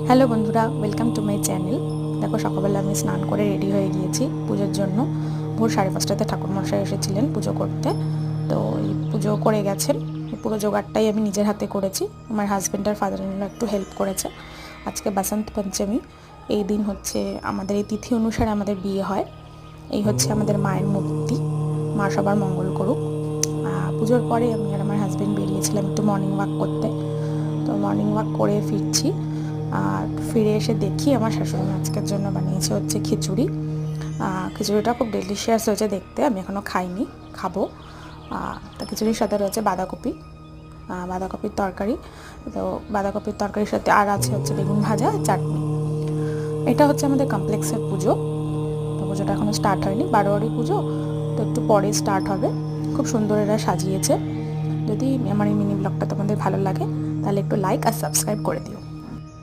Hello বন্ধুরা, welcome to my channel. দেখো, সকালবেলা আমি স্নান করে রেডি হয়ে গিয়েছি পুজোর জন্য। ভোর 5:30টাতে ঠাকুরমশাই এসেছিলেন পুজো করতে। তো এই পুজো করে গেছেন। পুরো জোগাড়টাই আমি নিজের হাতে করেছি। আমার হাজব্যান্ড আর ফাদার ইন ল একটু হেল্প করেছে। আজকে বসন্ত পঞ্চমী। এই দিন হচ্ছে আমাদের এই তিথি অনুসারে আমাদের বিয়ে হয়। এই হচ্ছে আমাদের মায়ের মূর্তি। মা সবার মঙ্গল করুক। পুজোর পরে আমি আর আমার হাজব্যান্ড বেরিয়েছিলাম একটু মর্নিং ওয়াক করতে। তো মর্নিং ওয়াক করে ফিরছি। আর ফিরে এসে দেখি আমার শাশুড়ি আজকের জন্য বানিয়েছে হচ্ছে খিচুড়ি। খিচুড়িটা খুব ডেলিশিয়াস হয়েছে দেখতে। আমি এখনও খাইনি, খাবো। তা খিচুড়ির সাথে রয়েছে বাঁধাকপি, বাঁধাকপির তরকারি। তো বাঁধাকপির তরকারির সাথে আর আছে হচ্ছে বেগুন ভাজা, চাটনি। এটা হচ্ছে আমাদের কমপ্লেক্সের পুজো। তো পুজোটা এখনও স্টার্ট হয়নি, বারোয়ারি পুজো, তো একটু পরে স্টার্ট হবে। খুব সুন্দর এরা সাজিয়েছে। যদি আমার এই মিনি ব্লগটা তোমাদের ভালো লাগে তাহলে একটু লাইক আর সাবস্ক্রাইব করে দিও।